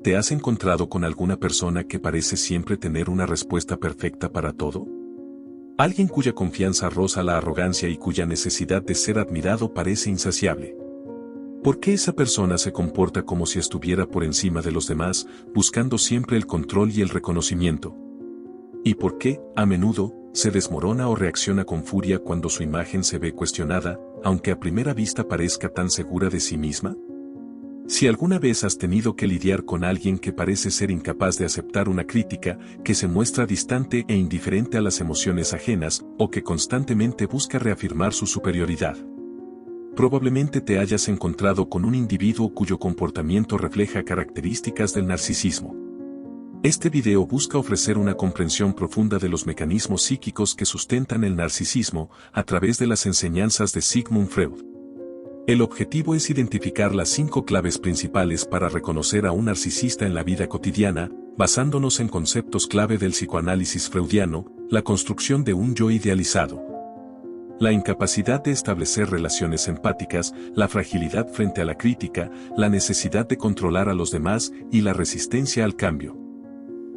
¿Te has encontrado con alguna persona que parece siempre tener una respuesta perfecta para todo? Alguien cuya confianza roza la arrogancia y cuya necesidad de ser admirado parece insaciable. ¿Por qué esa persona se comporta como si estuviera por encima de los demás, buscando siempre el control y el reconocimiento? ¿Y por qué, a menudo, se desmorona o reacciona con furia cuando su imagen se ve cuestionada, aunque a primera vista parezca tan segura de sí misma? Si alguna vez has tenido que lidiar con alguien que parece ser incapaz de aceptar una crítica, que se muestra distante e indiferente a las emociones ajenas, o que constantemente busca reafirmar su superioridad, probablemente te hayas encontrado con un individuo cuyo comportamiento refleja características del narcisismo. Este video busca ofrecer una comprensión profunda de los mecanismos psíquicos que sustentan el narcisismo a través de las enseñanzas de Sigmund Freud. El objetivo es identificar las 5 claves principales para reconocer a un narcisista en la vida cotidiana, basándonos en conceptos clave del psicoanálisis freudiano, la construcción de un yo idealizado, la incapacidad de establecer relaciones empáticas, la fragilidad frente a la crítica, la necesidad de controlar a los demás y la resistencia al cambio.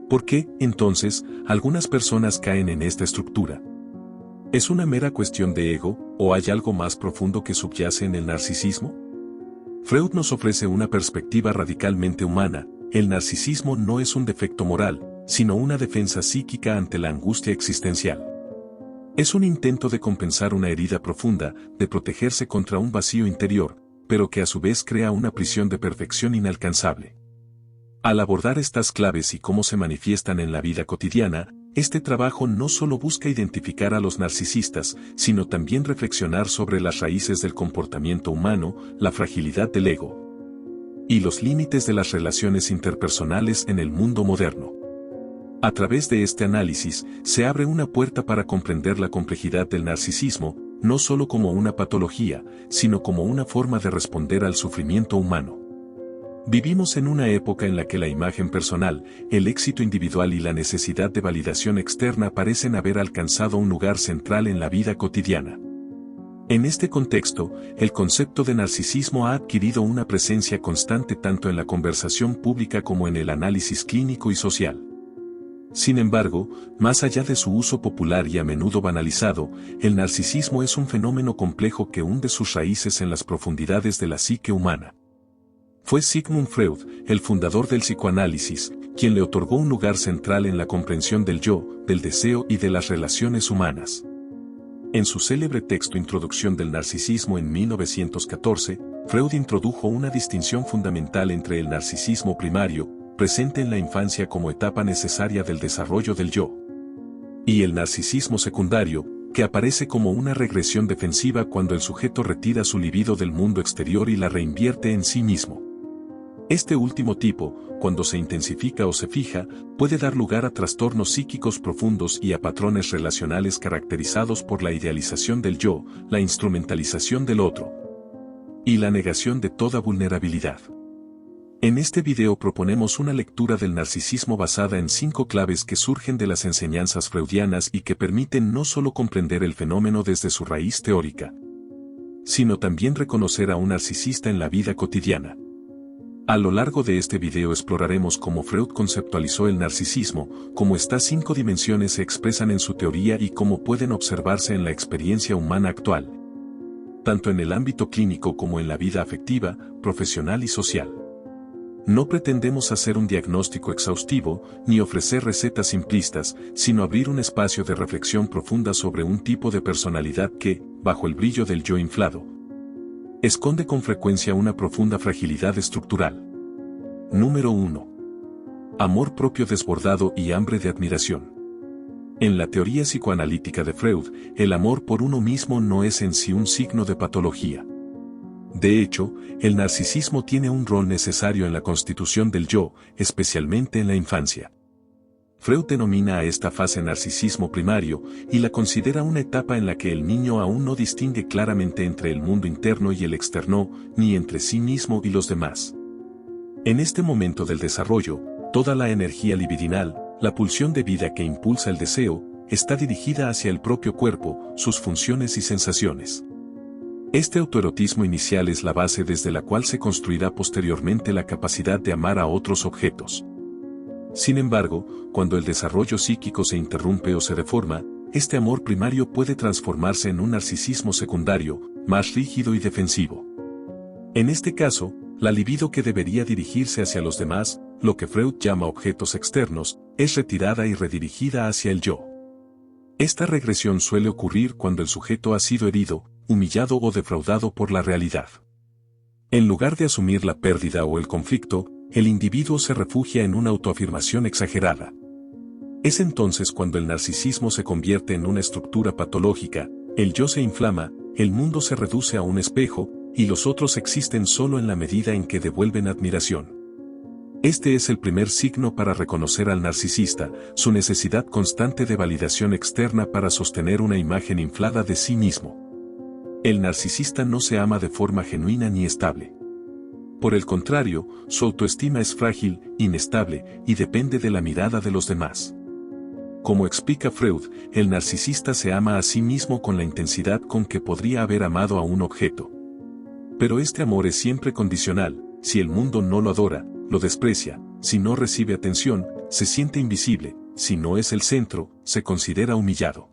¿Por qué, entonces, algunas personas caen en esta estructura? ¿Es una mera cuestión de ego, o hay algo más profundo que subyace en el narcisismo? Freud nos ofrece una perspectiva radicalmente humana. El narcisismo no es un defecto moral, sino una defensa psíquica ante la angustia existencial. Es un intento de compensar una herida profunda, de protegerse contra un vacío interior, pero que a su vez crea una prisión de perfección inalcanzable. Al abordar estas claves y cómo se manifiestan en la vida cotidiana, este trabajo no solo busca identificar a los narcisistas, sino también reflexionar sobre las raíces del comportamiento humano, la fragilidad del ego y los límites de las relaciones interpersonales en el mundo moderno. A través de este análisis, se abre una puerta para comprender la complejidad del narcisismo, no solo como una patología, sino como una forma de responder al sufrimiento humano. Vivimos en una época en la que la imagen personal, el éxito individual y la necesidad de validación externa parecen haber alcanzado un lugar central en la vida cotidiana. En este contexto, el concepto de narcisismo ha adquirido una presencia constante tanto en la conversación pública como en el análisis clínico y social. Sin embargo, más allá de su uso popular y a menudo banalizado, el narcisismo es un fenómeno complejo que hunde sus raíces en las profundidades de la psique humana. Fue Sigmund Freud, el fundador del psicoanálisis, quien le otorgó un lugar central en la comprensión del yo, del deseo y de las relaciones humanas. En su célebre texto Introducción del narcisismo en 1914, Freud introdujo una distinción fundamental entre el narcisismo primario, presente en la infancia como etapa necesaria del desarrollo del yo, y el narcisismo secundario, que aparece como una regresión defensiva cuando el sujeto retira su libido del mundo exterior y la reinvierte en sí mismo. Este último tipo, cuando se intensifica o se fija, puede dar lugar a trastornos psíquicos profundos y a patrones relacionales caracterizados por la idealización del yo, la instrumentalización del otro y la negación de toda vulnerabilidad. En este video proponemos una lectura del narcisismo basada en 5 claves que surgen de las enseñanzas freudianas y que permiten no solo comprender el fenómeno desde su raíz teórica, sino también reconocer a un narcisista en la vida cotidiana. A lo largo de este video exploraremos cómo Freud conceptualizó el narcisismo, cómo estas 5 dimensiones se expresan en su teoría y cómo pueden observarse en la experiencia humana actual, tanto en el ámbito clínico como en la vida afectiva, profesional y social. No pretendemos hacer un diagnóstico exhaustivo, ni ofrecer recetas simplistas, sino abrir un espacio de reflexión profunda sobre un tipo de personalidad que, bajo el brillo del yo inflado, esconde con frecuencia una profunda fragilidad estructural. Número 1. Amor propio desbordado y hambre de admiración. En la teoría psicoanalítica de Freud, el amor por uno mismo no es en sí un signo de patología. De hecho, el narcisismo tiene un rol necesario en la constitución del yo, especialmente en la infancia. Freud denomina a esta fase narcisismo primario, y la considera una etapa en la que el niño aún no distingue claramente entre el mundo interno y el externo, ni entre sí mismo y los demás. En este momento del desarrollo, toda la energía libidinal, la pulsión de vida que impulsa el deseo, está dirigida hacia el propio cuerpo, sus funciones y sensaciones. Este autoerotismo inicial es la base desde la cual se construirá posteriormente la capacidad de amar a otros objetos. Sin embargo, cuando el desarrollo psíquico se interrumpe o se deforma, este amor primario puede transformarse en un narcisismo secundario, más rígido y defensivo. En este caso, la libido que debería dirigirse hacia los demás, lo que Freud llama objetos externos, es retirada y redirigida hacia el yo. Esta regresión suele ocurrir cuando el sujeto ha sido herido, humillado o defraudado por la realidad. En lugar de asumir la pérdida o el conflicto, el individuo se refugia en una autoafirmación exagerada. Es entonces cuando el narcisismo se convierte en una estructura patológica, el yo se inflama, el mundo se reduce a un espejo, y los otros existen solo en la medida en que devuelven admiración. Este es el primer signo para reconocer al narcisista, su necesidad constante de validación externa para sostener una imagen inflada de sí mismo. El narcisista no se ama de forma genuina ni estable. Por el contrario, su autoestima es frágil, inestable, y depende de la mirada de los demás. Como explica Freud, el narcisista se ama a sí mismo con la intensidad con que podría haber amado a un objeto. Pero este amor es siempre condicional, si el mundo no lo adora, lo desprecia, si no recibe atención, se siente invisible, si no es el centro, se considera humillado.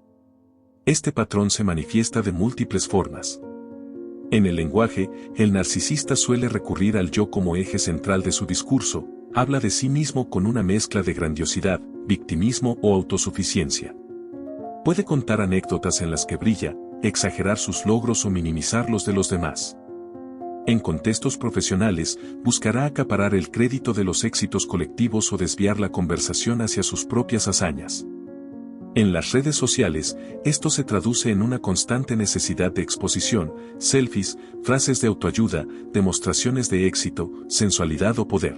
Este patrón se manifiesta de múltiples formas. En el lenguaje, el narcisista suele recurrir al yo como eje central de su discurso, habla de sí mismo con una mezcla de grandiosidad, victimismo o autosuficiencia. Puede contar anécdotas en las que brilla, exagerar sus logros o minimizar los de los demás. En contextos profesionales, buscará acaparar el crédito de los éxitos colectivos o desviar la conversación hacia sus propias hazañas. En las redes sociales, esto se traduce en una constante necesidad de exposición, selfies, frases de autoayuda, demostraciones de éxito, sensualidad o poder.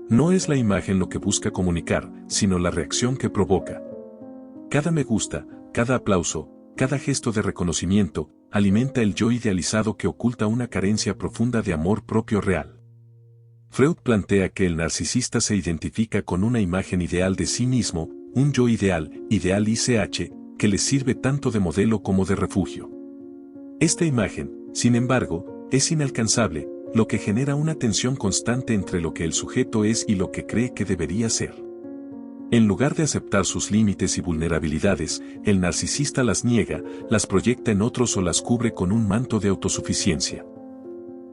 No es la imagen lo que busca comunicar, sino la reacción que provoca. Cada me gusta, cada aplauso, cada gesto de reconocimiento, alimenta el yo idealizado que oculta una carencia profunda de amor propio real. Freud plantea que el narcisista se identifica con una imagen ideal de sí mismo, un yo ideal, ideal ICH, que le sirve tanto de modelo como de refugio. Esta imagen, sin embargo, es inalcanzable, lo que genera una tensión constante entre lo que el sujeto es y lo que cree que debería ser. En lugar de aceptar sus límites y vulnerabilidades, el narcisista las niega, las proyecta en otros o las cubre con un manto de autosuficiencia.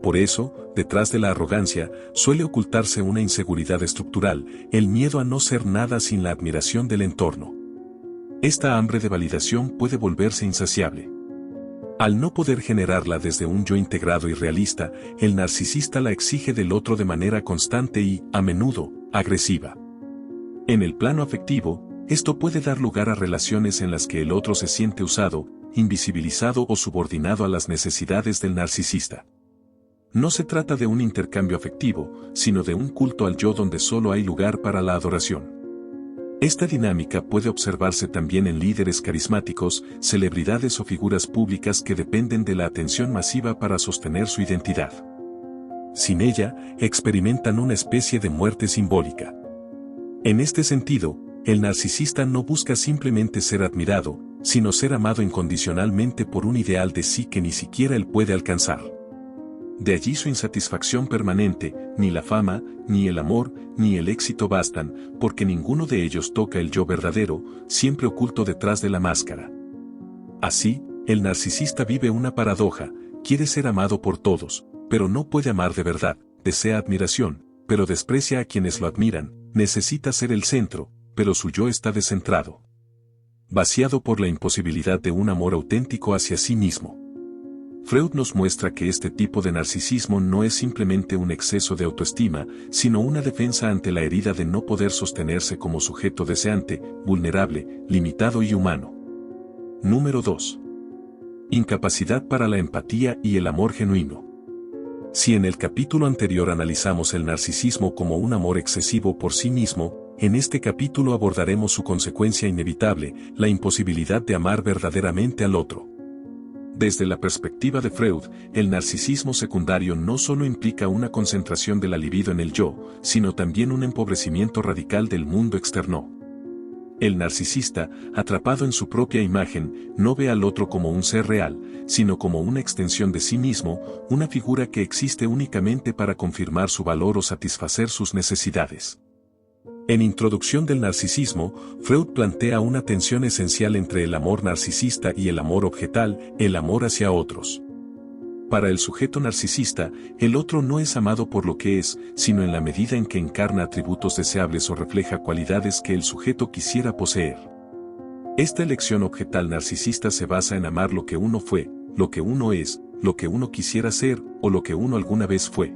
Por eso, detrás de la arrogancia, suele ocultarse una inseguridad estructural, el miedo a no ser nada sin la admiración del entorno. Esta hambre de validación puede volverse insaciable. Al no poder generarla desde un yo integrado y realista, el narcisista la exige del otro de manera constante y, a menudo, agresiva. En el plano afectivo, esto puede dar lugar a relaciones en las que el otro se siente usado, invisibilizado o subordinado a las necesidades del narcisista. No se trata de un intercambio afectivo, sino de un culto al yo donde solo hay lugar para la adoración. Esta dinámica puede observarse también en líderes carismáticos, celebridades o figuras públicas que dependen de la atención masiva para sostener su identidad. Sin ella, experimentan una especie de muerte simbólica. En este sentido, el narcisista no busca simplemente ser admirado, sino ser amado incondicionalmente por un ideal de sí que ni siquiera él puede alcanzar. De allí su insatisfacción permanente, ni la fama, ni el amor, ni el éxito bastan, porque ninguno de ellos toca el yo verdadero, siempre oculto detrás de la máscara. Así, el narcisista vive una paradoja, quiere ser amado por todos, pero no puede amar de verdad, desea admiración, pero desprecia a quienes lo admiran, necesita ser el centro, pero su yo está descentrado. Vaciado por la imposibilidad de un amor auténtico hacia sí mismo. Freud nos muestra que este tipo de narcisismo no es simplemente un exceso de autoestima, sino una defensa ante la herida de no poder sostenerse como sujeto deseante, vulnerable, limitado y humano. Número 2. Incapacidad para la empatía y el amor genuino. Si en el capítulo anterior analizamos el narcisismo como un amor excesivo por sí mismo, en este capítulo abordaremos su consecuencia inevitable, la imposibilidad de amar verdaderamente al otro. Desde la perspectiva de Freud, el narcisismo secundario no solo implica una concentración de la libido en el yo, sino también un empobrecimiento radical del mundo externo. El narcisista, atrapado en su propia imagen, no ve al otro como un ser real, sino como una extensión de sí mismo, una figura que existe únicamente para confirmar su valor o satisfacer sus necesidades. En Introducción del narcisismo, Freud plantea una tensión esencial entre el amor narcisista y el amor objetal, el amor hacia otros. Para el sujeto narcisista, el otro no es amado por lo que es, sino en la medida en que encarna atributos deseables o refleja cualidades que el sujeto quisiera poseer. Esta elección objetal narcisista se basa en amar lo que uno fue, lo que uno es, lo que uno quisiera ser o lo que uno alguna vez fue.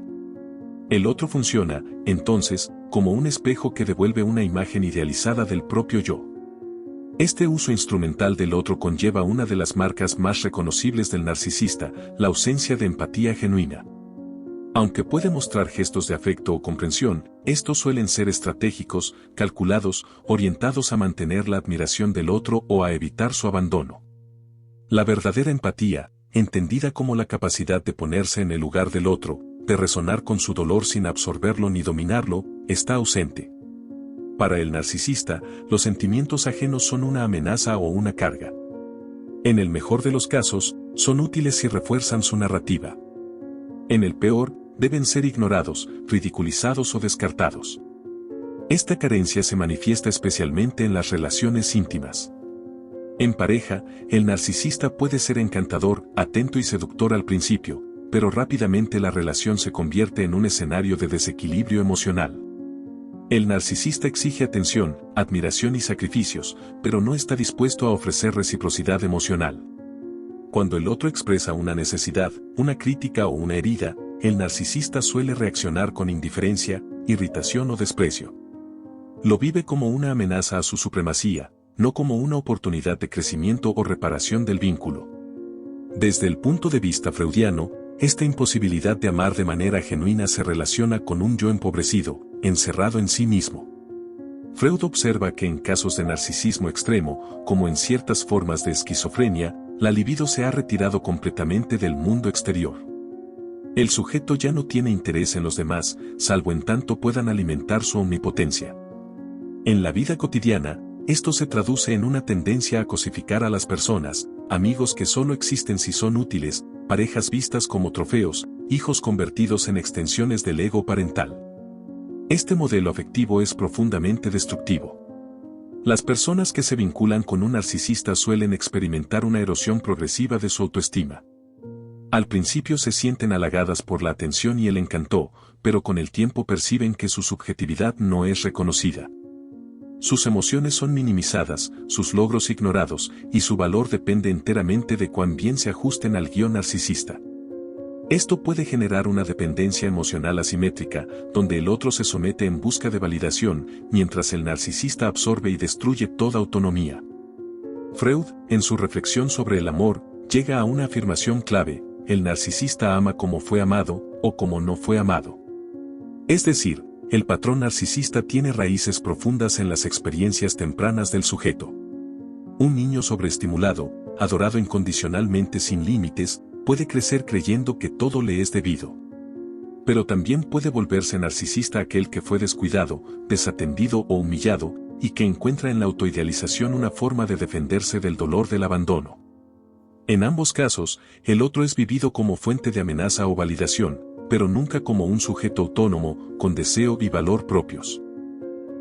El otro funciona, entonces, como un espejo que devuelve una imagen idealizada del propio yo. Este uso instrumental del otro conlleva una de las marcas más reconocibles del narcisista, la ausencia de empatía genuina. Aunque puede mostrar gestos de afecto o comprensión, estos suelen ser estratégicos, calculados, orientados a mantener la admiración del otro o a evitar su abandono. La verdadera empatía, entendida como la capacidad de ponerse en el lugar del otro, de resonar con su dolor sin absorberlo ni dominarlo, está ausente. Para el narcisista, los sentimientos ajenos son una amenaza o una carga. En el mejor de los casos, son útiles si refuerzan su narrativa. En el peor, deben ser ignorados, ridiculizados o descartados. Esta carencia se manifiesta especialmente en las relaciones íntimas. En pareja, el narcisista puede ser encantador, atento y seductor al principio, pero rápidamente la relación se convierte en un escenario de desequilibrio emocional. El narcisista exige atención, admiración y sacrificios, pero no está dispuesto a ofrecer reciprocidad emocional. Cuando el otro expresa una necesidad, una crítica o una herida, el narcisista suele reaccionar con indiferencia, irritación o desprecio. Lo vive como una amenaza a su supremacía, no como una oportunidad de crecimiento o reparación del vínculo. Desde el punto de vista freudiano, esta imposibilidad de amar de manera genuina se relaciona con un yo empobrecido, encerrado en sí mismo. Freud observa que en casos de narcisismo extremo, como en ciertas formas de esquizofrenia, la libido se ha retirado completamente del mundo exterior. El sujeto ya no tiene interés en los demás, salvo en tanto puedan alimentar su omnipotencia. En la vida cotidiana, esto se traduce en una tendencia a cosificar a las personas, amigos que solo existen si son útiles, parejas vistas como trofeos, hijos convertidos en extensiones del ego parental. Este modelo afectivo es profundamente destructivo. Las personas que se vinculan con un narcisista suelen experimentar una erosión progresiva de su autoestima. Al principio se sienten halagadas por la atención y el encanto, pero con el tiempo perciben que su subjetividad no es reconocida. Sus emociones son minimizadas, sus logros ignorados, y su valor depende enteramente de cuán bien se ajusten al guión narcisista. Esto puede generar una dependencia emocional asimétrica, donde el otro se somete en busca de validación, mientras el narcisista absorbe y destruye toda autonomía. Freud, en su reflexión sobre el amor, llega a una afirmación clave: el narcisista ama como fue amado, o como no fue amado. Es decir, el patrón narcisista tiene raíces profundas en las experiencias tempranas del sujeto. Un niño sobreestimulado, adorado incondicionalmente sin límites, puede crecer creyendo que todo le es debido. Pero también puede volverse narcisista aquel que fue descuidado, desatendido o humillado, y que encuentra en la autoidealización una forma de defenderse del dolor del abandono. En ambos casos, el otro es vivido como fuente de amenaza o validación, pero nunca como un sujeto autónomo, con deseo y valor propios.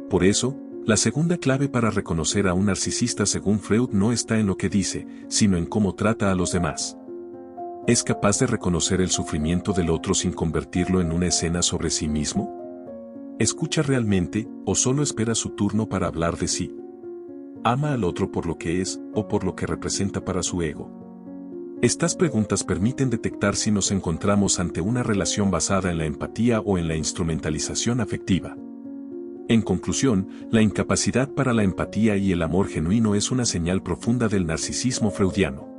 Por eso, la segunda clave para reconocer a un narcisista según Freud no está en lo que dice, sino en cómo trata a los demás. ¿Es capaz de reconocer el sufrimiento del otro sin convertirlo en una escena sobre sí mismo? ¿Escucha realmente, o solo espera su turno para hablar de sí? ¿Ama al otro por lo que es, o por lo que representa para su ego? Estas preguntas permiten detectar si nos encontramos ante una relación basada en la empatía o en la instrumentalización afectiva. En conclusión, la incapacidad para la empatía y el amor genuino es una señal profunda del narcisismo freudiano.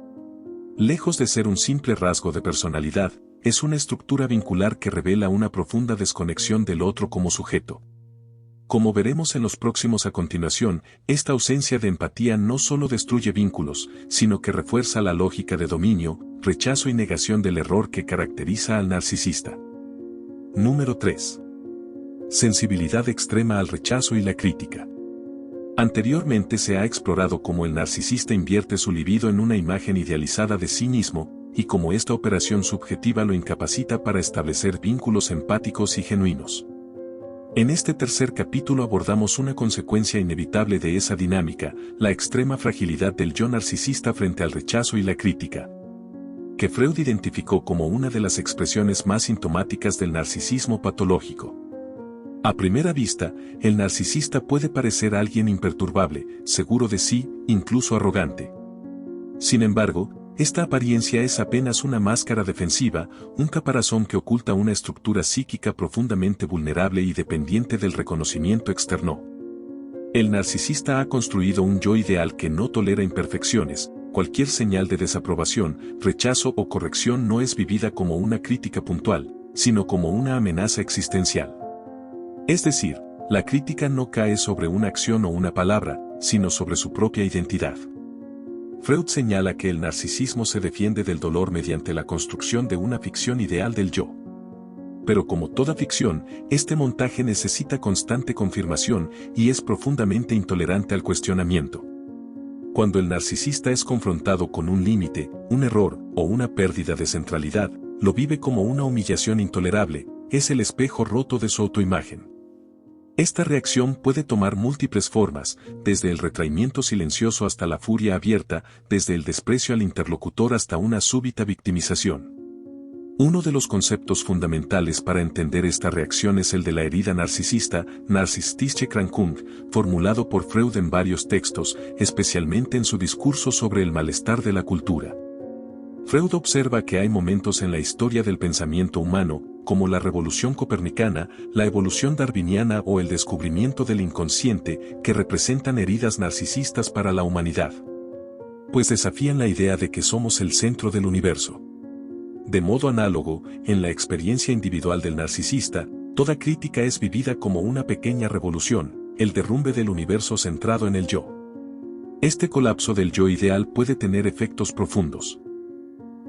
Lejos de ser un simple rasgo de personalidad, es una estructura vincular que revela una profunda desconexión del otro como sujeto. Como veremos en los próximos a continuación, esta ausencia de empatía no solo destruye vínculos, sino que refuerza la lógica de dominio, rechazo y negación del error que caracteriza al narcisista. Número 3. Sensibilidad extrema al rechazo y la crítica. Anteriormente se ha explorado cómo el narcisista invierte su libido en una imagen idealizada de sí mismo, y cómo esta operación subjetiva lo incapacita para establecer vínculos empáticos y genuinos. En este tercer capítulo abordamos una consecuencia inevitable de esa dinámica, la extrema fragilidad del yo narcisista frente al rechazo y la crítica, que Freud identificó como una de las expresiones más sintomáticas del narcisismo patológico. A primera vista, el narcisista puede parecer alguien imperturbable, seguro de sí, incluso arrogante. Sin embargo, esta apariencia es apenas una máscara defensiva, un caparazón que oculta una estructura psíquica profundamente vulnerable y dependiente del reconocimiento externo. El narcisista ha construido un yo ideal que no tolera imperfecciones. Cualquier señal de desaprobación, rechazo o corrección no es vivida como una crítica puntual, sino como una amenaza existencial. Es decir, la crítica no cae sobre una acción o una palabra, sino sobre su propia identidad. Freud señala que el narcisismo se defiende del dolor mediante la construcción de una ficción ideal del yo. Pero como toda ficción, este montaje necesita constante confirmación y es profundamente intolerante al cuestionamiento. Cuando el narcisista es confrontado con un límite, un error o una pérdida de centralidad, lo vive como una humillación intolerable, es el espejo roto de su autoimagen. Esta reacción puede tomar múltiples formas, desde el retraimiento silencioso hasta la furia abierta, desde el desprecio al interlocutor hasta una súbita victimización. Uno de los conceptos fundamentales para entender esta reacción es el de la herida narcisista, narzisstische Kränkung, formulado por Freud en varios textos, especialmente en su discurso sobre el malestar de la cultura. Freud observa que hay momentos en la historia del pensamiento humano, como la revolución copernicana, la evolución darwiniana o el descubrimiento del inconsciente, que representan heridas narcisistas para la humanidad. Pues desafían la idea de que somos el centro del universo. De modo análogo, en la experiencia individual del narcisista, toda crítica es vivida como una pequeña revolución, el derrumbe del universo centrado en el yo. Este colapso del yo ideal puede tener efectos profundos.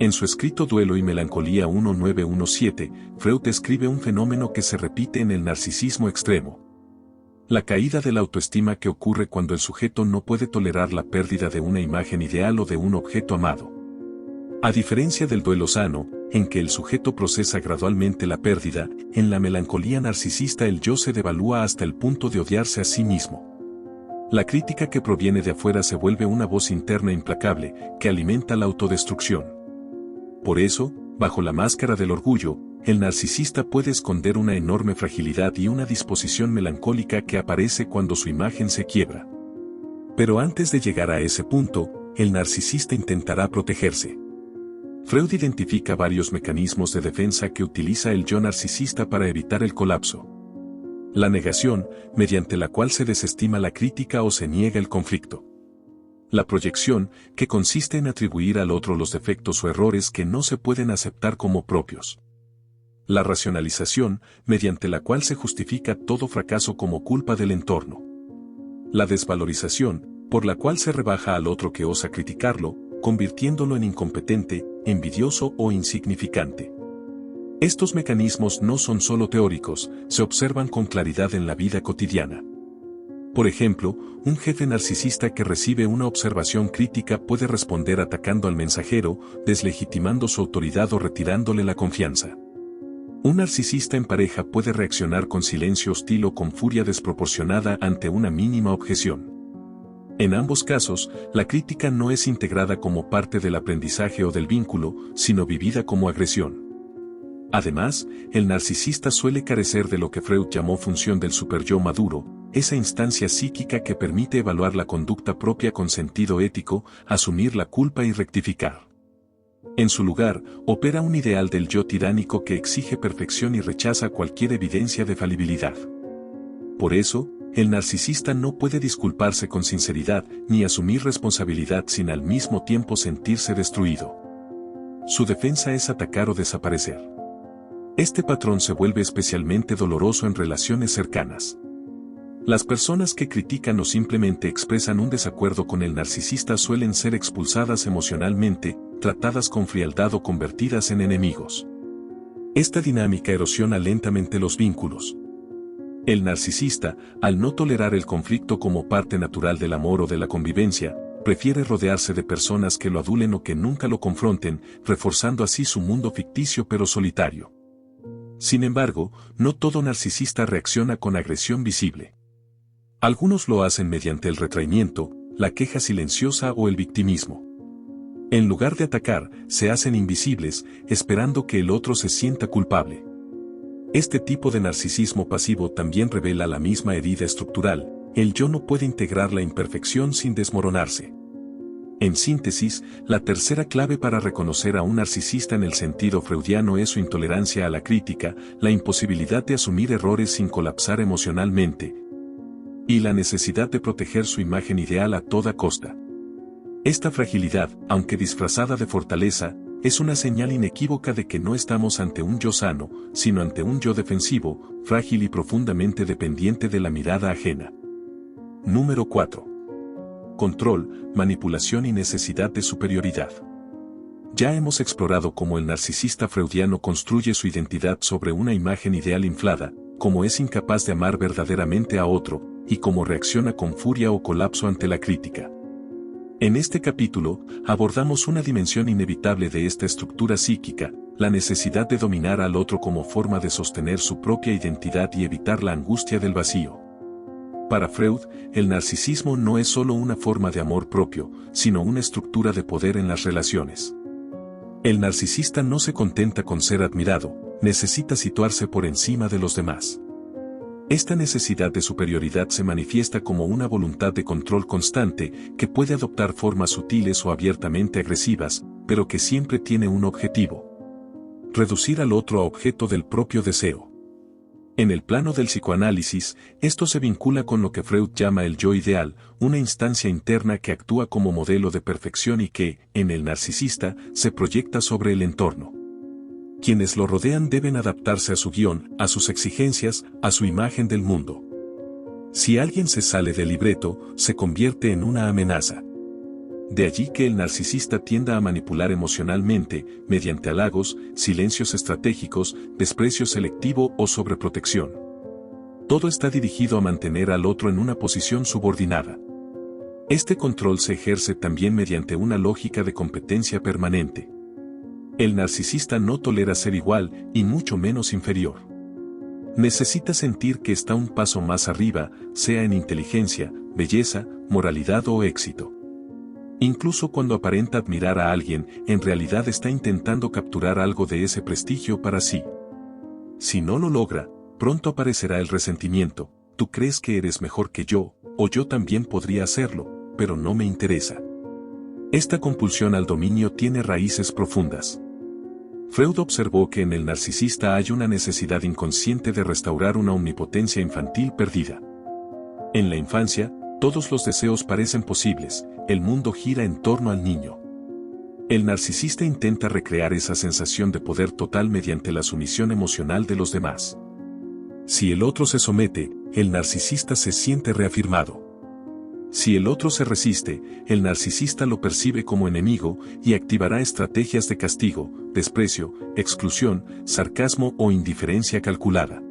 En su escrito Duelo y Melancolía 1917, Freud describe un fenómeno que se repite en el narcisismo extremo. La caída de la autoestima que ocurre cuando el sujeto no puede tolerar la pérdida de una imagen ideal o de un objeto amado. A diferencia del duelo sano, en que el sujeto procesa gradualmente la pérdida, en la melancolía narcisista el yo se devalúa hasta el punto de odiarse a sí mismo. La crítica que proviene de afuera se vuelve una voz interna implacable, que alimenta la autodestrucción. Por eso, bajo la máscara del orgullo, el narcisista puede esconder una enorme fragilidad y una disposición melancólica que aparece cuando su imagen se quiebra. Pero antes de llegar a ese punto, el narcisista intentará protegerse. Freud identifica varios mecanismos de defensa que utiliza el yo narcisista para evitar el colapso. La negación, mediante la cual se desestima la crítica o se niega el conflicto. La proyección, que consiste en atribuir al otro los defectos o errores que no se pueden aceptar como propios. La racionalización, mediante la cual se justifica todo fracaso como culpa del entorno. La desvalorización, por la cual se rebaja al otro que osa criticarlo, convirtiéndolo en incompetente, envidioso o insignificante. Estos mecanismos no son solo teóricos, se observan con claridad en la vida cotidiana. Por ejemplo, un jefe narcisista que recibe una observación crítica puede responder atacando al mensajero, deslegitimando su autoridad o retirándole la confianza. Un narcisista en pareja puede reaccionar con silencio hostil o con furia desproporcionada ante una mínima objeción. En ambos casos, la crítica no es integrada como parte del aprendizaje o del vínculo, sino vivida como agresión. Además, el narcisista suele carecer de lo que Freud llamó función del superyo maduro, esa instancia psíquica que permite evaluar la conducta propia con sentido ético, asumir la culpa y rectificar. En su lugar, opera un ideal del yo tiránico que exige perfección y rechaza cualquier evidencia de falibilidad. Por eso, el narcisista no puede disculparse con sinceridad ni asumir responsabilidad sin al mismo tiempo sentirse destruido. Su defensa es atacar o desaparecer. Este patrón se vuelve especialmente doloroso en relaciones cercanas. Las personas que critican o simplemente expresan un desacuerdo con el narcisista suelen ser expulsadas emocionalmente, tratadas con frialdad o convertidas en enemigos. Esta dinámica erosiona lentamente los vínculos. El narcisista, al no tolerar el conflicto como parte natural del amor o de la convivencia, prefiere rodearse de personas que lo adulen o que nunca lo confronten, reforzando así su mundo ficticio pero solitario. Sin embargo, no todo narcisista reacciona con agresión visible. Algunos lo hacen mediante el retraimiento, la queja silenciosa o el victimismo. En lugar de atacar, se hacen invisibles, esperando que el otro se sienta culpable. Este tipo de narcisismo pasivo también revela la misma herida estructural: el yo no puede integrar la imperfección sin desmoronarse. En síntesis, la tercera clave para reconocer a un narcisista en el sentido freudiano es su intolerancia a la crítica, la imposibilidad de asumir errores sin colapsar emocionalmente, y la necesidad de proteger su imagen ideal a toda costa. Esta fragilidad, aunque disfrazada de fortaleza, es una señal inequívoca de que no estamos ante un yo sano, sino ante un yo defensivo, frágil y profundamente dependiente de la mirada ajena. Número 4. Control, manipulación y necesidad de superioridad. Ya hemos explorado cómo el narcisista freudiano construye su identidad sobre una imagen ideal inflada, cómo es incapaz de amar verdaderamente a otro, y cómo reacciona con furia o colapso ante la crítica. En este capítulo, abordamos una dimensión inevitable de esta estructura psíquica, la necesidad de dominar al otro como forma de sostener su propia identidad y evitar la angustia del vacío. Para Freud, el narcisismo no es solo una forma de amor propio, sino una estructura de poder en las relaciones. El narcisista no se contenta con ser admirado, necesita situarse por encima de los demás. Esta necesidad de superioridad se manifiesta como una voluntad de control constante que puede adoptar formas sutiles o abiertamente agresivas, pero que siempre tiene un objetivo: reducir al otro a objeto del propio deseo. En el plano del psicoanálisis, esto se vincula con lo que Freud llama el yo ideal, una instancia interna que actúa como modelo de perfección y que, en el narcisista, se proyecta sobre el entorno. Quienes lo rodean deben adaptarse a su guión, a sus exigencias, a su imagen del mundo. Si alguien se sale del libreto, se convierte en una amenaza. De allí que el narcisista tienda a manipular emocionalmente, mediante halagos, silencios estratégicos, desprecio selectivo o sobreprotección. Todo está dirigido a mantener al otro en una posición subordinada. Este control se ejerce también mediante una lógica de competencia permanente. El narcisista no tolera ser igual, y mucho menos inferior. Necesita sentir que está un paso más arriba, sea en inteligencia, belleza, moralidad o éxito. Incluso cuando aparenta admirar a alguien, en realidad está intentando capturar algo de ese prestigio para sí. Si no lo logra, pronto aparecerá el resentimiento: tú crees que eres mejor que yo, o yo también podría hacerlo, pero no me interesa. Esta compulsión al dominio tiene raíces profundas. Freud observó que en el narcisista hay una necesidad inconsciente de restaurar una omnipotencia infantil perdida. En la infancia, todos los deseos parecen posibles, el mundo gira en torno al niño. El narcisista intenta recrear esa sensación de poder total mediante la sumisión emocional de los demás. Si el otro se somete, el narcisista se siente reafirmado. Si el otro se resiste, el narcisista lo percibe como enemigo y activará estrategias de castigo, desprecio, exclusión, sarcasmo o indiferencia calculada.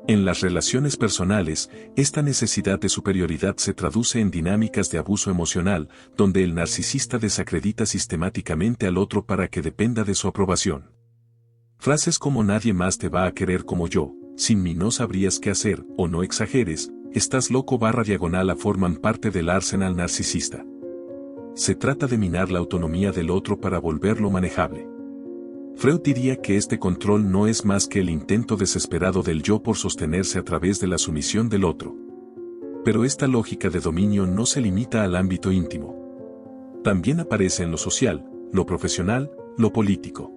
En las relaciones personales, esta necesidad de superioridad se traduce en dinámicas de abuso emocional, donde el narcisista desacredita sistemáticamente al otro para que dependa de su aprobación. Frases como "nadie más te va a querer como yo", "sin mí no sabrías qué hacer", o "no exageres", "estás loco" /diagonal forman parte del arsenal narcisista. Se trata de minar la autonomía del otro para volverlo manejable. Freud diría que este control no es más que el intento desesperado del yo por sostenerse a través de la sumisión del otro. Pero esta lógica de dominio no se limita al ámbito íntimo. También aparece en lo social, lo profesional, lo político.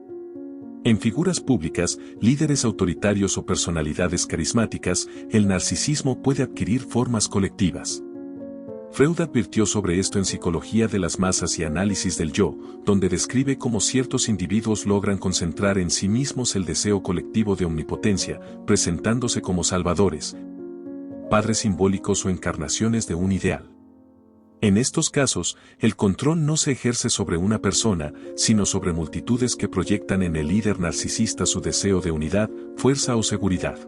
En figuras públicas, líderes autoritarios o personalidades carismáticas, el narcisismo puede adquirir formas colectivas. Freud advirtió sobre esto en Psicología de las Masas y Análisis del Yo, donde describe cómo ciertos individuos logran concentrar en sí mismos el deseo colectivo de omnipotencia, presentándose como salvadores, padres simbólicos o encarnaciones de un ideal. En estos casos, el control no se ejerce sobre una persona, sino sobre multitudes que proyectan en el líder narcisista su deseo de unidad, fuerza o seguridad.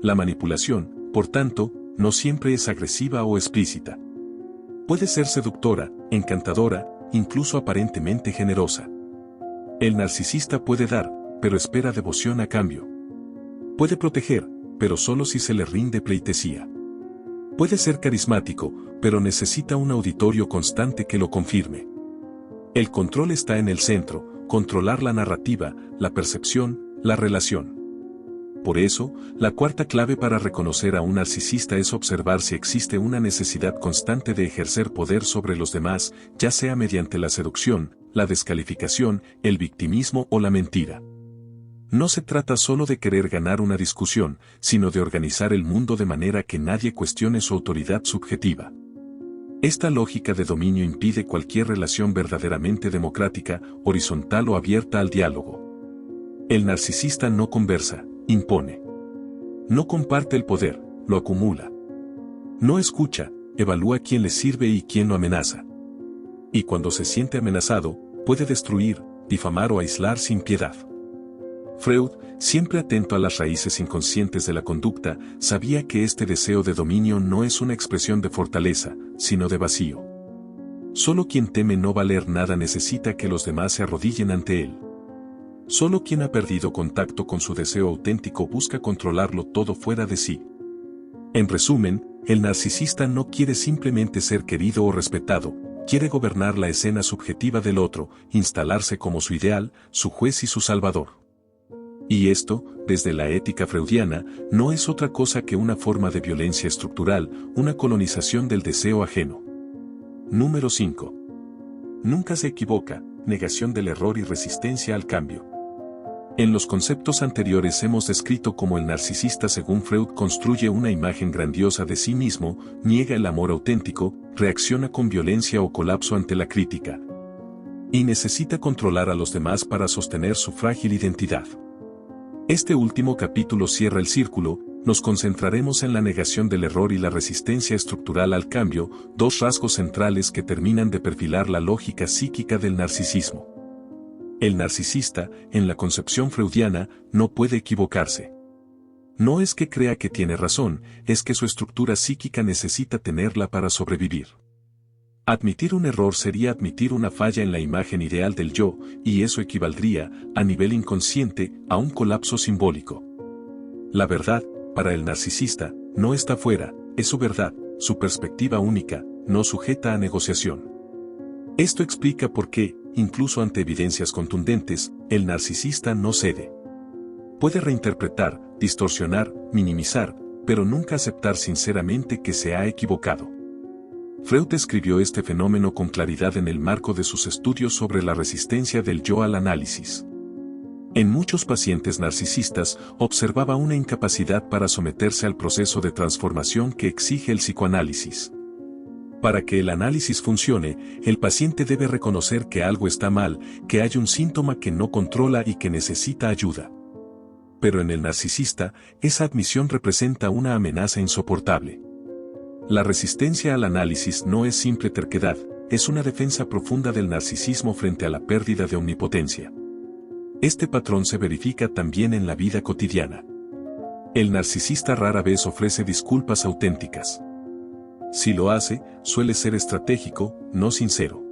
La manipulación, por tanto, no siempre es agresiva o explícita. Puede ser seductora, encantadora, incluso aparentemente generosa. El narcisista puede dar, pero espera devoción a cambio. Puede proteger, pero solo si se le rinde pleitesía. Puede ser carismático, pero necesita un auditorio constante que lo confirme. El control está en el centro, controlar la narrativa, la percepción, la relación. Por eso, la cuarta clave para reconocer a un narcisista es observar si existe una necesidad constante de ejercer poder sobre los demás, ya sea mediante la seducción, la descalificación, el victimismo o la mentira. No se trata solo de querer ganar una discusión, sino de organizar el mundo de manera que nadie cuestione su autoridad subjetiva. Esta lógica de dominio impide cualquier relación verdaderamente democrática, horizontal o abierta al diálogo. El narcisista no conversa, impone. No comparte el poder, lo acumula. No escucha, evalúa quién le sirve y quién lo amenaza. Y cuando se siente amenazado, puede destruir, difamar o aislar sin piedad. Freud, siempre atento a las raíces inconscientes de la conducta, sabía que este deseo de dominio no es una expresión de fortaleza, sino de vacío. Solo quien teme no valer nada necesita que los demás se arrodillen ante él. Solo quien ha perdido contacto con su deseo auténtico busca controlarlo todo fuera de sí. En resumen, el narcisista no quiere simplemente ser querido o respetado, quiere gobernar la escena subjetiva del otro, instalarse como su ideal, su juez y su salvador. Y esto, desde la ética freudiana, no es otra cosa que una forma de violencia estructural, una colonización del deseo ajeno. Número 5. Nunca se equivoca, negación del error y resistencia al cambio. En los conceptos anteriores hemos descrito cómo el narcisista, según Freud, construye una imagen grandiosa de sí mismo, niega el amor auténtico, reacciona con violencia o colapso ante la crítica. Y necesita controlar a los demás para sostener su frágil identidad. Este último capítulo cierra el círculo, nos concentraremos en la negación del error y la resistencia estructural al cambio, dos rasgos centrales que terminan de perfilar la lógica psíquica del narcisismo. El narcisista, en la concepción freudiana, no puede equivocarse. No es que crea que tiene razón, es que su estructura psíquica necesita tenerla para sobrevivir. Admitir un error sería admitir una falla en la imagen ideal del yo, y eso equivaldría, a nivel inconsciente, a un colapso simbólico. La verdad, para el narcisista, no está fuera, es su verdad, su perspectiva única, no sujeta a negociación. Esto explica por qué, incluso ante evidencias contundentes, el narcisista no cede. Puede reinterpretar, distorsionar, minimizar, pero nunca aceptar sinceramente que se ha equivocado. Freud describió este fenómeno con claridad en el marco de sus estudios sobre la resistencia del yo al análisis. En muchos pacientes narcisistas observaba una incapacidad para someterse al proceso de transformación que exige el psicoanálisis. Para que el análisis funcione, el paciente debe reconocer que algo está mal, que hay un síntoma que no controla y que necesita ayuda. Pero en el narcisista, esa admisión representa una amenaza insoportable. La resistencia al análisis no es simple terquedad, es una defensa profunda del narcisismo frente a la pérdida de omnipotencia. Este patrón se verifica también en la vida cotidiana. El narcisista rara vez ofrece disculpas auténticas. Si lo hace, suele ser estratégico, no sincero.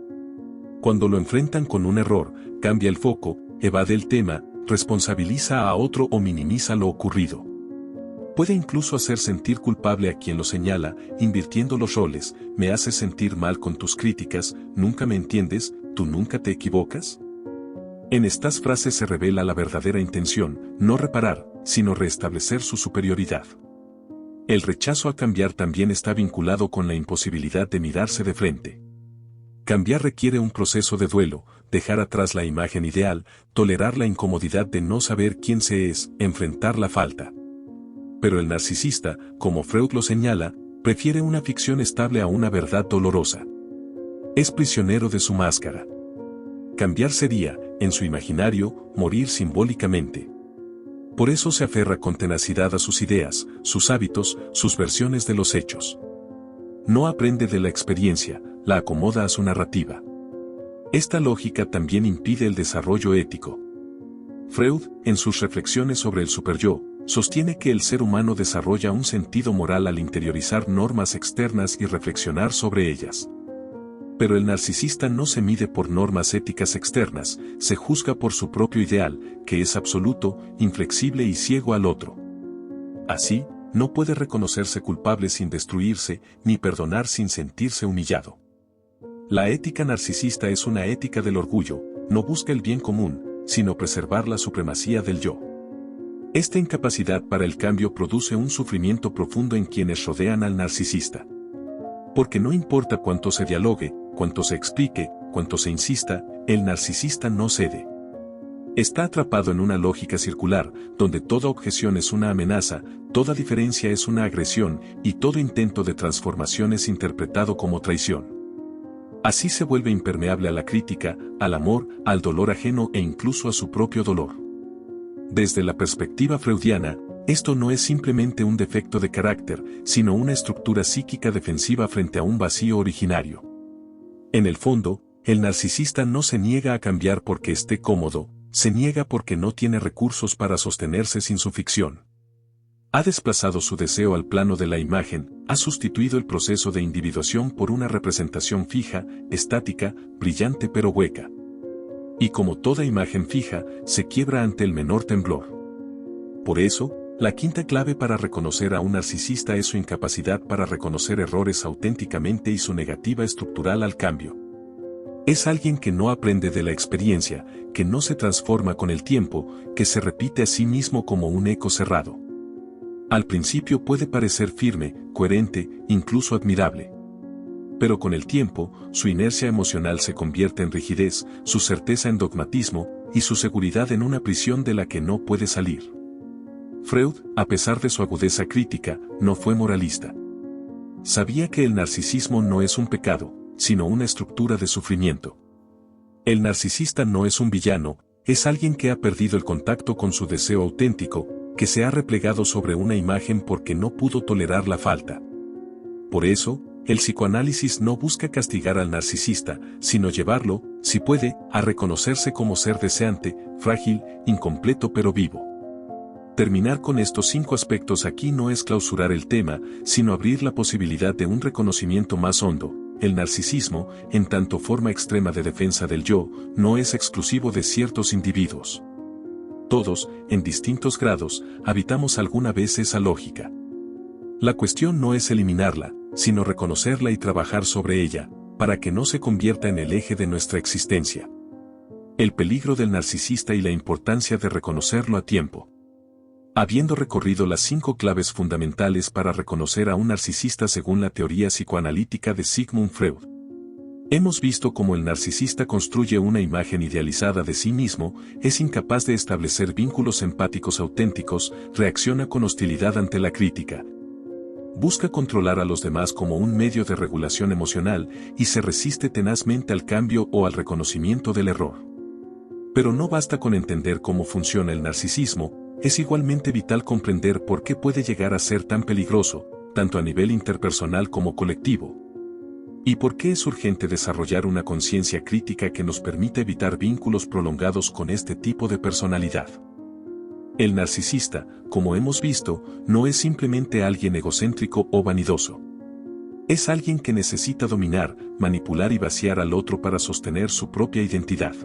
Cuando lo enfrentan con un error, cambia el foco, evade el tema, responsabiliza a otro o minimiza lo ocurrido. Puede incluso hacer sentir culpable a quien lo señala, invirtiendo los roles, me haces sentir mal con tus críticas, nunca me entiendes, tú nunca te equivocas. En estas frases se revela la verdadera intención, no reparar, sino restablecer su superioridad. El rechazo a cambiar también está vinculado con la imposibilidad de mirarse de frente. Cambiar requiere un proceso de duelo, dejar atrás la imagen ideal, tolerar la incomodidad de no saber quién se es, enfrentar la falta. Pero el narcisista, como Freud lo señala, prefiere una ficción estable a una verdad dolorosa. Es prisionero de su máscara. Cambiar sería, en su imaginario, morir simbólicamente. Por eso se aferra con tenacidad a sus ideas, sus hábitos, sus versiones de los hechos. No aprende de la experiencia, la acomoda a su narrativa. Esta lógica también impide el desarrollo ético. Freud, en sus reflexiones sobre el superyo, Sostiene que el ser humano desarrolla un sentido moral al interiorizar normas externas y reflexionar sobre ellas. Pero el narcisista no se mide por normas éticas externas, se juzga por su propio ideal, que es absoluto, inflexible y ciego al otro. Así, no puede reconocerse culpable sin destruirse, ni perdonar sin sentirse humillado. La ética narcisista es una ética del orgullo, no busca el bien común, sino preservar la supremacía del yo. Esta incapacidad para el cambio produce un sufrimiento profundo en quienes rodean al narcisista. Porque no importa cuánto se dialogue, cuánto se explique, cuánto se insista, el narcisista no cede. Está atrapado en una lógica circular, donde toda objeción es una amenaza, toda diferencia es una agresión, y todo intento de transformación es interpretado como traición. Así se vuelve impermeable a la crítica, al amor, al dolor ajeno e incluso a su propio dolor. Desde la perspectiva freudiana, esto no es simplemente un defecto de carácter, sino una estructura psíquica defensiva frente a un vacío originario. En el fondo, el narcisista no se niega a cambiar porque esté cómodo, se niega porque no tiene recursos para sostenerse sin su ficción. Ha desplazado su deseo al plano de la imagen, ha sustituido el proceso de individuación por una representación fija, estática, brillante pero hueca. Y como toda imagen fija, se quiebra ante el menor temblor. Por eso, la quinta clave para reconocer a un narcisista es su incapacidad para reconocer errores auténticamente y su negativa estructural al cambio. Es alguien que no aprende de la experiencia, que no se transforma con el tiempo, que se repite a sí mismo como un eco cerrado. Al principio puede parecer firme, coherente, incluso admirable. Pero con el tiempo, su inercia emocional se convierte en rigidez, su certeza en dogmatismo, y su seguridad en una prisión de la que no puede salir. Freud, a pesar de su agudeza crítica, no fue moralista. Sabía que el narcisismo no es un pecado, sino una estructura de sufrimiento. El narcisista no es un villano, es alguien que ha perdido el contacto con su deseo auténtico, que se ha replegado sobre una imagen porque no pudo tolerar la falta. Por eso, el psicoanálisis no busca castigar al narcisista, sino llevarlo, si puede, a reconocerse como ser deseante, frágil, incompleto pero vivo. Terminar con estos 5 aspectos aquí no es clausurar el tema, sino abrir la posibilidad de un reconocimiento más hondo. El narcisismo, en tanto forma extrema de defensa del yo, no es exclusivo de ciertos individuos. Todos, en distintos grados, habitamos alguna vez esa lógica. La cuestión no es eliminarla, sino reconocerla y trabajar sobre ella, para que no se convierta en el eje de nuestra existencia. El peligro del narcisista y la importancia de reconocerlo a tiempo. Habiendo recorrido las 5 claves fundamentales para reconocer a un narcisista según la teoría psicoanalítica de Sigmund Freud, hemos visto cómo el narcisista construye una imagen idealizada de sí mismo, es incapaz de establecer vínculos empáticos auténticos, reacciona con hostilidad ante la crítica. Busca controlar a los demás como un medio de regulación emocional y se resiste tenazmente al cambio o al reconocimiento del error. Pero no basta con entender cómo funciona el narcisismo, es igualmente vital comprender por qué puede llegar a ser tan peligroso, tanto a nivel interpersonal como colectivo. ¿Y por qué es urgente desarrollar una conciencia crítica que nos permita evitar vínculos prolongados con este tipo de personalidad? El narcisista, como hemos visto, no es simplemente alguien egocéntrico o vanidoso. Es alguien que necesita dominar, manipular y vaciar al otro para sostener su propia identidad.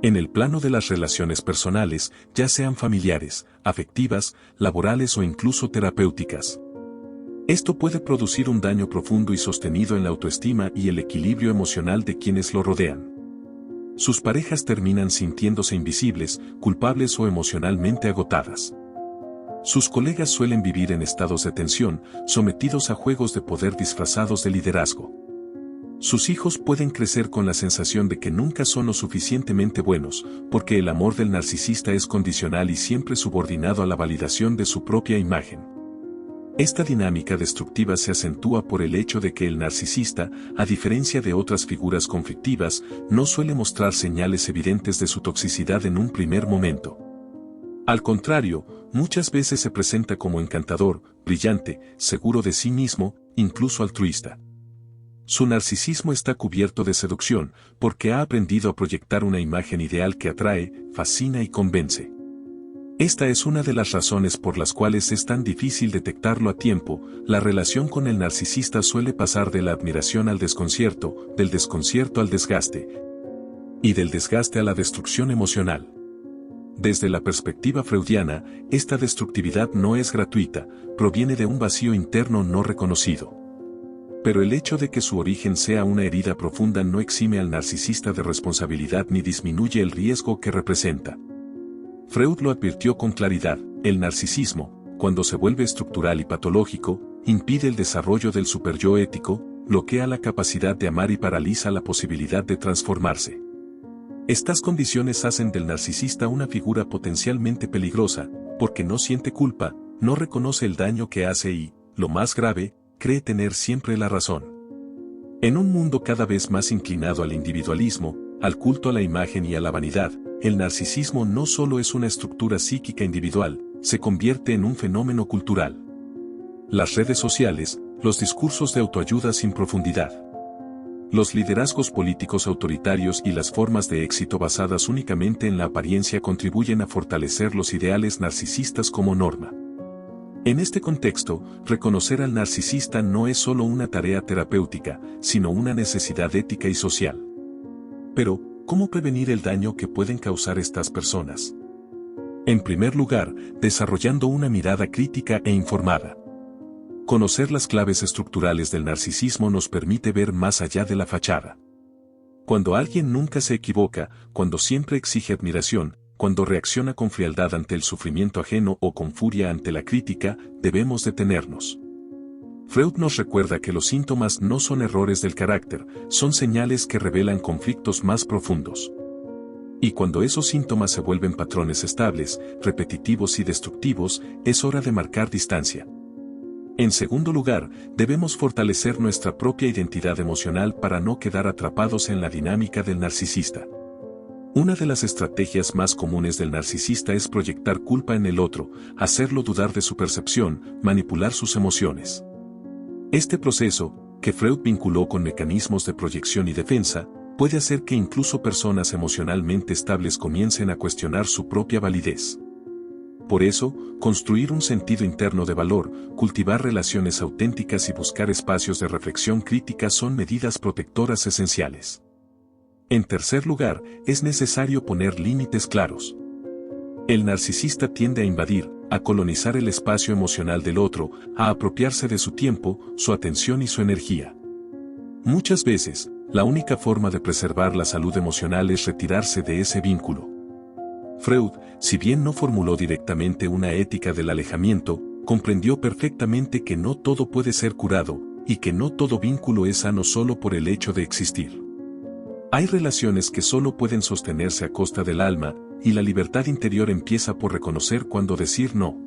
En el plano de las relaciones personales, ya sean familiares, afectivas, laborales o incluso terapéuticas. Esto puede producir un daño profundo y sostenido en la autoestima y el equilibrio emocional de quienes lo rodean. Sus parejas terminan sintiéndose invisibles, culpables o emocionalmente agotadas. Sus colegas suelen vivir en estados de tensión, sometidos a juegos de poder disfrazados de liderazgo. Sus hijos pueden crecer con la sensación de que nunca son lo suficientemente buenos, porque el amor del narcisista es condicional y siempre subordinado a la validación de su propia imagen. Esta dinámica destructiva se acentúa por el hecho de que el narcisista, a diferencia de otras figuras conflictivas, no suele mostrar señales evidentes de su toxicidad en un primer momento. Al contrario, muchas veces se presenta como encantador, brillante, seguro de sí mismo, incluso altruista. Su narcisismo está cubierto de seducción, porque ha aprendido a proyectar una imagen ideal que atrae, fascina y convence. Esta es una de las razones por las cuales es tan difícil detectarlo a tiempo. La relación con el narcisista suele pasar de la admiración al desconcierto, del desconcierto al desgaste, y del desgaste a la destrucción emocional. Desde la perspectiva freudiana, esta destructividad no es gratuita, proviene de un vacío interno no reconocido. Pero el hecho de que su origen sea una herida profunda no exime al narcisista de responsabilidad ni disminuye el riesgo que representa. Freud lo advirtió con claridad: el narcisismo, cuando se vuelve estructural y patológico, impide el desarrollo del superyo ético, bloquea la capacidad de amar y paraliza la posibilidad de transformarse. Estas condiciones hacen del narcisista una figura potencialmente peligrosa, porque no siente culpa, no reconoce el daño que hace y, lo más grave, cree tener siempre la razón. En un mundo cada vez más inclinado al individualismo, al culto a la imagen y a la vanidad, el narcisismo no solo es una estructura psíquica individual, se convierte en un fenómeno cultural. Las redes sociales, los discursos de autoayuda sin profundidad, los liderazgos políticos autoritarios y las formas de éxito basadas únicamente en la apariencia contribuyen a fortalecer los ideales narcisistas como norma. En este contexto, reconocer al narcisista no es solo una tarea terapéutica, sino una necesidad ética y social. Pero, ¿cómo prevenir el daño que pueden causar estas personas? En primer lugar, desarrollando una mirada crítica e informada. Conocer las claves estructurales del narcisismo nos permite ver más allá de la fachada. Cuando alguien nunca se equivoca, cuando siempre exige admiración, cuando reacciona con frialdad ante el sufrimiento ajeno o con furia ante la crítica, debemos detenernos. Freud nos recuerda que los síntomas no son errores del carácter, son señales que revelan conflictos más profundos. Y cuando esos síntomas se vuelven patrones estables, repetitivos y destructivos, es hora de marcar distancia. En segundo lugar, debemos fortalecer nuestra propia identidad emocional para no quedar atrapados en la dinámica del narcisista. Una de las estrategias más comunes del narcisista es proyectar culpa en el otro, hacerlo dudar de su percepción, manipular sus emociones. Este proceso, que Freud vinculó con mecanismos de proyección y defensa, puede hacer que incluso personas emocionalmente estables comiencen a cuestionar su propia validez. Por eso, construir un sentido interno de valor, cultivar relaciones auténticas y buscar espacios de reflexión crítica son medidas protectoras esenciales. En tercer lugar, es necesario poner límites claros. El narcisista tiende a invadir, a colonizar el espacio emocional del otro, a apropiarse de su tiempo, su atención y su energía. Muchas veces, la única forma de preservar la salud emocional es retirarse de ese vínculo. Freud, si bien no formuló directamente una ética del alejamiento, comprendió perfectamente que no todo puede ser curado, y que no todo vínculo es sano solo por el hecho de existir. Hay relaciones que solo pueden sostenerse a costa del alma, y la libertad interior empieza por reconocer cuándo decir no.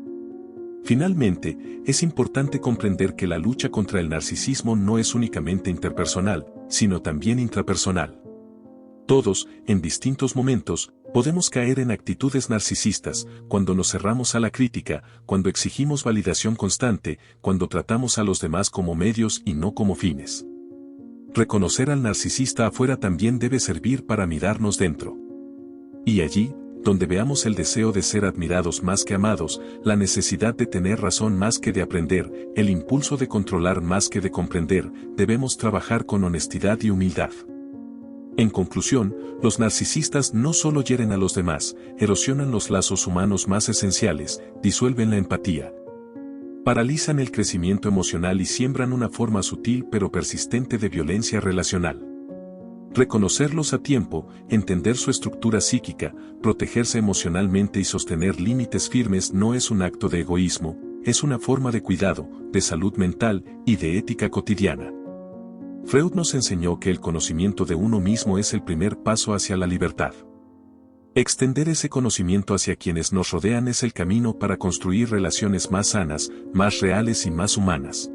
Finalmente, es importante comprender que la lucha contra el narcisismo no es únicamente interpersonal, sino también intrapersonal. Todos, en distintos momentos, podemos caer en actitudes narcisistas, cuando nos cerramos a la crítica, cuando exigimos validación constante, cuando tratamos a los demás como medios y no como fines. Reconocer al narcisista afuera también debe servir para mirarnos dentro. Y allí, donde veamos el deseo de ser admirados más que amados, la necesidad de tener razón más que de aprender, el impulso de controlar más que de comprender, debemos trabajar con honestidad y humildad. En conclusión, los narcisistas no solo hieren a los demás, erosionan los lazos humanos más esenciales, disuelven la empatía, paralizan el crecimiento emocional y siembran una forma sutil pero persistente de violencia relacional. Reconocerlos a tiempo, entender su estructura psíquica, protegerse emocionalmente y sostener límites firmes no es un acto de egoísmo, es una forma de cuidado, de salud mental y de ética cotidiana. Freud nos enseñó que el conocimiento de uno mismo es el primer paso hacia la libertad. Extender ese conocimiento hacia quienes nos rodean es el camino para construir relaciones más sanas, más reales y más humanas.